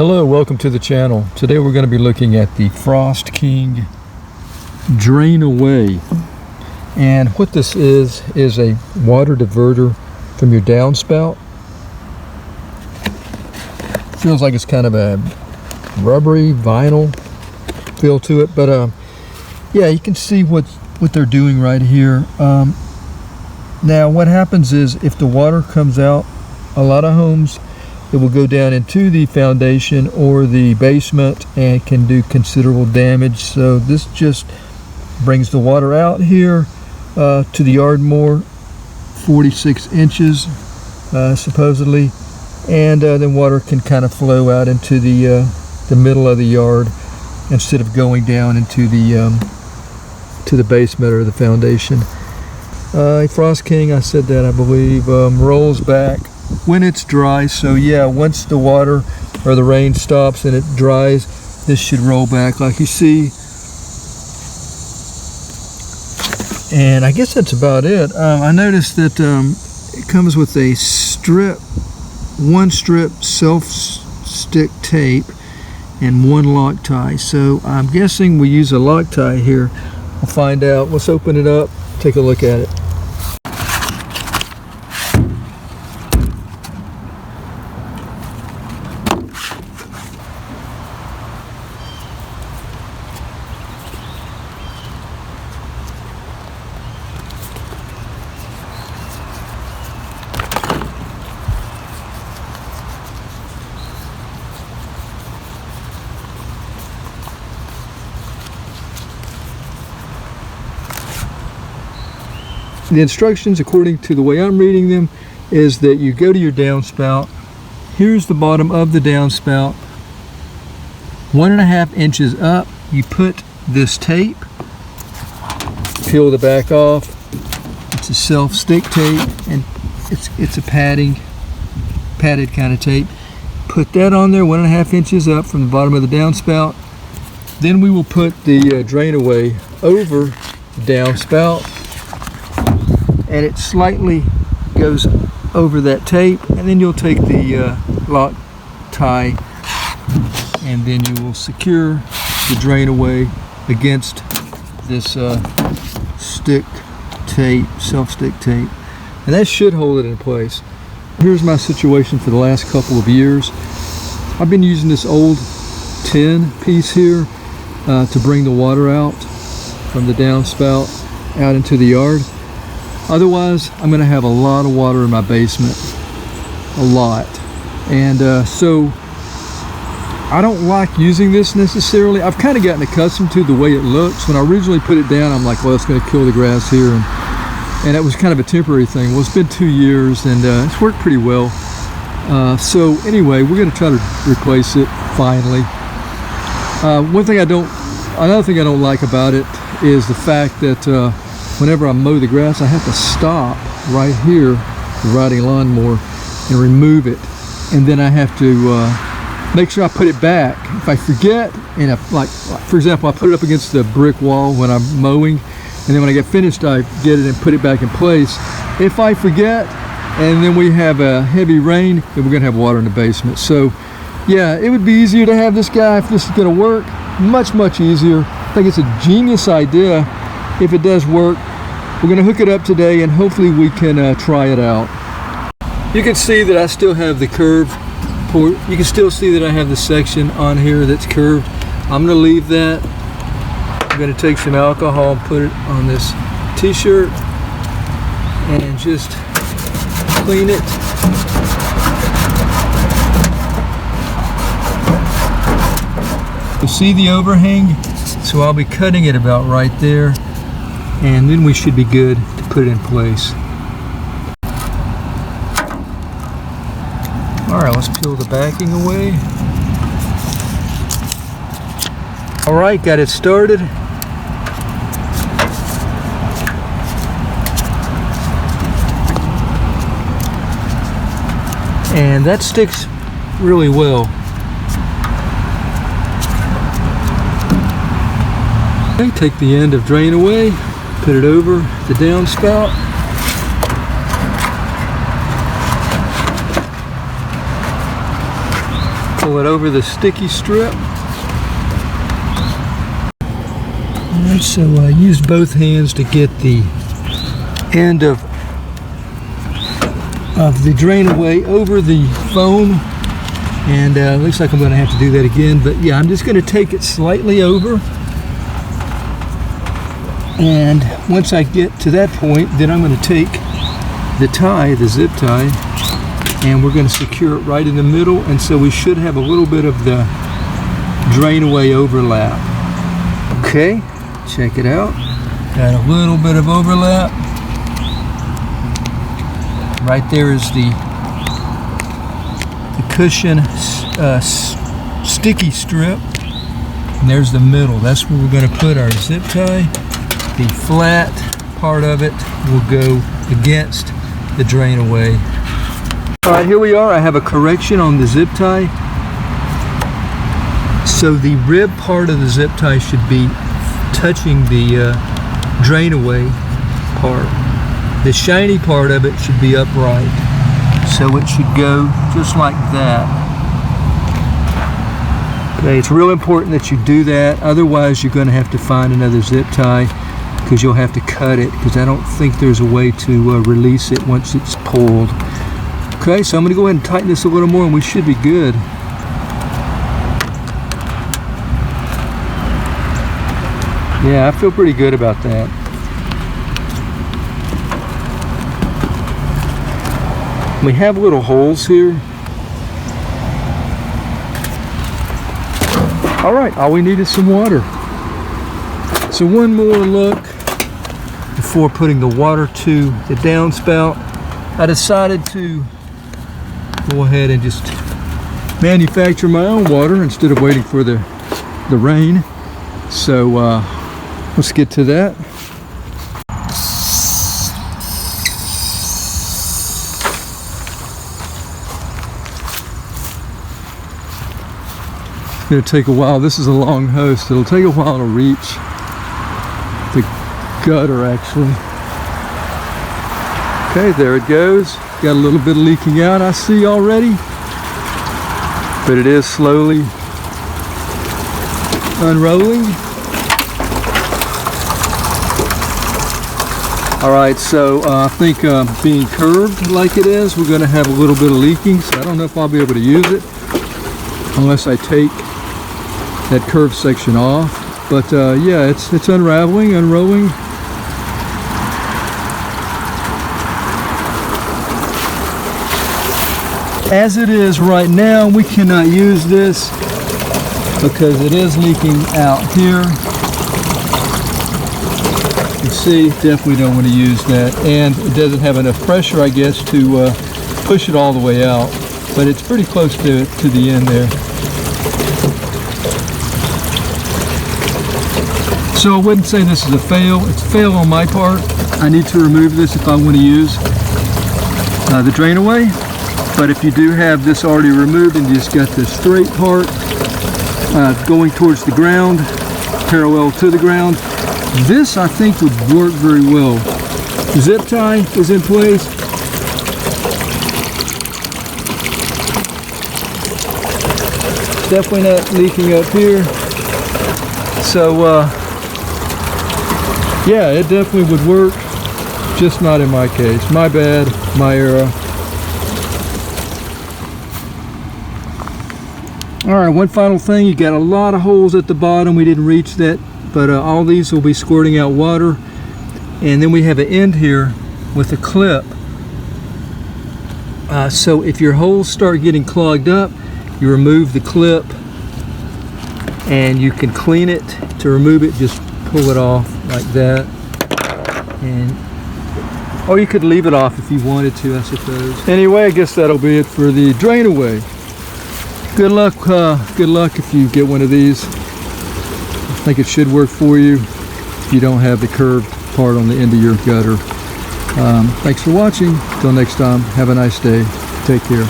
Hello, welcome to the channel. Today we're going to be looking at the Frost King Drain Away. And what this is a water diverter from your downspout. Feels like it's kind of a rubbery vinyl feel to it, but yeah, you can see what they're doing right here. Now what happens is if the water comes out, a lot of homes, it will go down into the foundation or the basement and can do considerable damage. So this just brings the water out here to the yard more, 46 inches supposedly, and then water can kind of flow out into the middle of the yard instead of going down into the basement or the foundation. Frost King, I said that I believe, rolls back when it's dry. So yeah, once the water or the rain stops and it dries, this should roll back like you see. And I guess that's about it. I noticed that it comes with a one strip self-stick tape and one Loctite. So I'm guessing we use a Loctite here. We'll find out. Let's open it up, take a look at it. The instructions, according to the way I'm reading them, is that you go to your downspout. Here's the bottom of the downspout. 1.5 inches up, you put this tape, peel the back off. It's a self-stick tape, and it's a padded kind of tape. Put that on there, 1.5 inches up from the bottom of the downspout. Then we will put the drain away over the downspout, and it slightly goes over that tape, and then you'll take the Loctite and then you will secure the drain away against this stick tape, self-stick tape, and that should hold it in place. Here's my situation for the last couple of years. I've been using this old tin piece here to bring the water out from the downspout out into the yard. Otherwise, I'm going to have a lot of water in my basement, a lot. And so I don't like using this necessarily. I've kind of gotten accustomed to the way it looks. When I originally put it down, I'm like, well, it's going to kill the grass here. And it was kind of a temporary thing. Well, it's been 2 years and it's worked pretty well. So anyway, we're going to try to replace it finally. Another thing I don't like about it is the fact that whenever I mow the grass, I have to stop right here, the riding lawnmower, and remove it. And then I have to make sure I put it back. If I forget, and for example, I put it up against the brick wall when I'm mowing, and then when I get finished, I get it and put it back in place. If I forget, and then we have a heavy rain, then we're gonna have water in the basement. So yeah, it would be easier to have this guy if this is gonna work. Much, much easier. I think it's a genius idea. If it does work, we're going to hook it up today and hopefully we can try it out. You can see that I still have the curved port. You can still see that I have the section on here that's curved. I'm going to leave that. I'm going to take some alcohol and put it on this t-shirt and just clean it. You see the overhang? So I'll be cutting it about right there, and then we should be good to put it in place. Alright, let's peel the backing away. Alright, got it started. And that sticks really well. Okay, take the end of drain away, put it over the downspout. pull it over the sticky strip. Alright, so I used both hands to get the end of the drain away over the foam, and looks like I'm going to have to do that again, but yeah, I'm just going to take it slightly over, and once I get to that point, then I'm going to take the tie, the zip tie, and we're going to secure it right in the middle, and so we should have a little bit of the drain away overlap. Okay, check it out. Got a little bit of overlap. Right there is the cushion sticky strip, and there's the middle. That's where we're going to put our zip tie. The flat part of it will go against the drain away. All right, here we are. I have a correction on the zip tie. So the rib part of the zip tie should be touching the drain away part. The shiny part of it should be upright. So it should go just like that. Okay, it's real important that you do that. Otherwise, you're going to have to find another zip tie, because you'll have to cut it, because I don't think there's a way to release it once it's pulled. Okay, so I'm going to go ahead and tighten this a little more, and we should be good. Yeah, I feel pretty good about that. We have little holes here. All right, all we need is some water. So one more look before putting the water to the downspout. I decided to go ahead and just manufacture my own water instead of waiting for the rain. So let's get to that. It's going to take a while. This is a long hose. It'll take a while to reach the gutter, actually. Okay, there it goes. Got a little bit of leaking out, I see already, but it is slowly unrolling. All right, so I think being curved like it is, we're going to have a little bit of leaking. So I don't know if I'll be able to use it unless I take that curved section off. But yeah, it's unraveling, unrolling. As it is right now, we cannot use this because it is leaking out here. You see, definitely don't want to use that, and it doesn't have enough pressure, I guess, to push it all the way out, but it's pretty close to the end there. So I wouldn't say this is a fail. It's a fail on my part. I need to remove this if I want to use the drain away. But if you do have this already removed and you just got the straight part going towards the ground, parallel to the ground, this I think would work very well. The zip tie is in place. Definitely not leaking up here. So yeah, it definitely would work, just not in my case. My bad, my error. All right, one final thing. You got a lot of holes at the bottom. We didn't reach that, but all these will be squirting out water. And then we have an end here with a clip. So if your holes start getting clogged up, you remove the clip and you can clean it. To remove it, just pull it off like that, and or you could leave it off if you wanted to, I suppose. Anyway, I guess that'll be it for the drain away. Good luck if you get one of these. I think it should work for you if you don't have the curved part on the end of your gutter. Thanks for watching. Till next time, have a nice day. Take care.